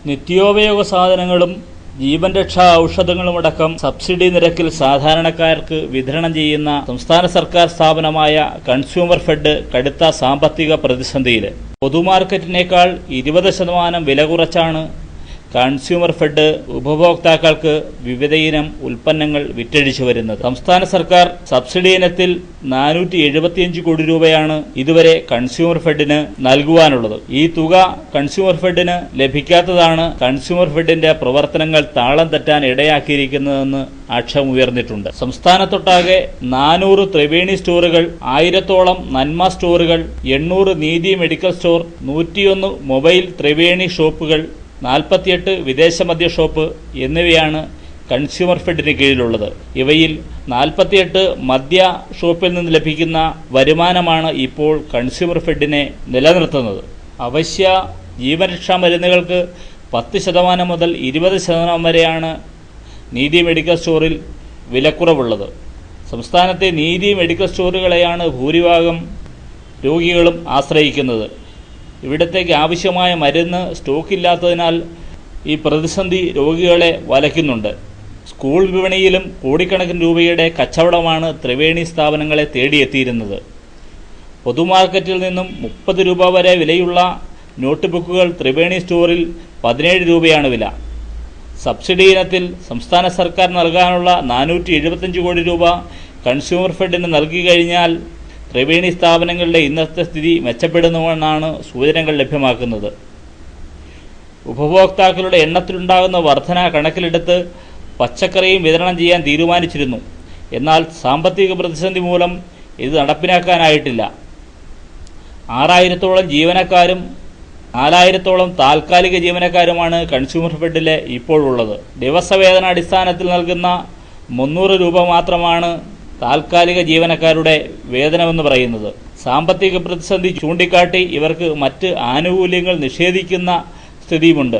നിത്യോപയോഗ സാധനങ്ങളും ജീവൻ രക്ഷാ ഔഷധങ്ങളുമടക്കം സബ്സിഡി നിരക്കിൽ സാധാരണക്കാർക്ക് വിതരണം ചെയ്യുന്ന സംസ്ഥാന സർക്കാർ സ്ഥാപനമായ കൺസ്യൂമർ ഫെഡ് കടുത്ത സാമ്പത്തിക പ്രതിസന്ധിയിൽ. പൊതുമാർക്കറ്റിനേക്കാൾ 20% വില കുറച്ചാണ് കൺസ്യൂമർ ഫെഡ് ഉപഭോക്താക്കൾക്ക് വിവിധയിനം ഉൽപ്പന്നങ്ങൾ വിറ്റഴിച്ചു വരുന്നത്. സംസ്ഥാന സർക്കാർ സബ്സിഡി ഇനത്തിൽ 475 കോടി രൂപയാണ് ഇതുവരെ കൺസ്യൂമർ ഫെഡിന് നൽകുവാനുള്ളത്. ഈ തുക കൺസ്യൂമർ ഫെഡിന് ലഭിക്കാത്തതാണ് കൺസ്യൂമർ ഫെഡിന്റെ പ്രവർത്തനങ്ങൾ താളം തെറ്റാൻ ഇടയാക്കിയിരിക്കുന്നതെന്ന് ആക്ഷേപമുയർന്നിട്ടുണ്ട്. സംസ്ഥാനത്തൊട്ടാകെ 400 ത്രിവേണി സ്റ്റോറുകൾ, 1000-ഓളം നന്മ സ്റ്റോറുകൾ, 800 നീതി മെഡിക്കൽ സ്റ്റോർ, 101 മൊബൈൽ ത്രിവേണി ഷോപ്പുകൾ, 48 വിദേശ മദ്യ ഷോപ്പ് എന്നിവയാണ് കൺസ്യൂമർ ഫെഡിന് കീഴിലുള്ളത്. ഇവയിൽ 48 മദ്യ ഷോപ്പിൽ നിന്ന് ലഭിക്കുന്ന വരുമാനമാണ് ഇപ്പോൾ കൺസ്യൂമർ ഫെഡിനെ നിലനിർത്തുന്നത്. അവശ്യ ജീവരക്ഷാ മരുന്നുകൾക്ക് 10% മുതൽ 20% വരെയാണ് നീതി മെഡിക്കൽ സ്റ്റോറിൽ വിലക്കുറവുള്ളത്. സംസ്ഥാനത്തെ നീതി മെഡിക്കൽ സ്റ്റോറുകളെയാണ് ഭൂരിഭാഗം രോഗികളും ആശ്രയിക്കുന്നത്. ഇവിടത്തേക്ക് ആവശ്യമായ മരുന്ന് സ്റ്റോക്കില്ലാത്തതിനാൽ ഈ പ്രതിസന്ധി രോഗികളെ വലയ്ക്കുന്നുണ്ട്. സ്കൂൾ വിപണിയിലും കോടിക്കണക്കിന് രൂപയുടെ കച്ചവടമാണ് ത്രിവേണി സ്ഥാപനങ്ങളെ തേടിയെത്തിയിരുന്നത്. പൊതുമാർക്കറ്റിൽ നിന്നും 30 രൂപ വരെ വിലയുള്ള നോട്ട് ബുക്കുകൾ ത്രിവേണി സ്റ്റോറിൽ 17 രൂപയാണ് വില. സബ്സിഡി ഇനത്തിൽ സംസ്ഥാന സർക്കാർ നൽകാനുള്ള 475 കോടി രൂപ കൺസ്യൂമർ ഫെഡിന് നൽകി കഴിഞ്ഞാൽ ത്രിവേണി സ്ഥാപനങ്ങളുടെ ഇന്നത്തെ സ്ഥിതി മെച്ചപ്പെടുന്നുവെന്നാണ് സൂചനകൾ ലഭ്യമാക്കുന്നത്. ഉപഭോക്താക്കളുടെ എണ്ണത്തിലുണ്ടാകുന്ന വർധന കണക്കിലെടുത്ത് പച്ചക്കറിയും വിതരണം ചെയ്യാൻ തീരുമാനിച്ചിരുന്നു. എന്നാൽ സാമ്പത്തിക പ്രതിസന്ധി മൂലം ഇത് നടപ്പിലാക്കാനായിട്ടില്ല. 6000-ഓളം ജീവനക്കാരും 4000-ഓളം താൽക്കാലിക ജീവനക്കാരുമാണ് കൺസ്യൂമർ ഫെഡിലെ ഇപ്പോഴുള്ളത്. ദിവസവേതന അടിസ്ഥാനത്തിൽ നൽകുന്ന 300 രൂപ മാത്രമാണ് താൽക്കാലിക ജീവനക്കാരുടെ വേതനമെന്ന് പറയുന്നത്. സാമ്പത്തിക പ്രതിസന്ധി ചൂണ്ടിക്കാട്ടി ഇവർക്ക് മറ്റ് ആനുകൂല്യങ്ങൾ നിഷേധിക്കുന്ന സ്ഥിതിയുമുണ്ട്.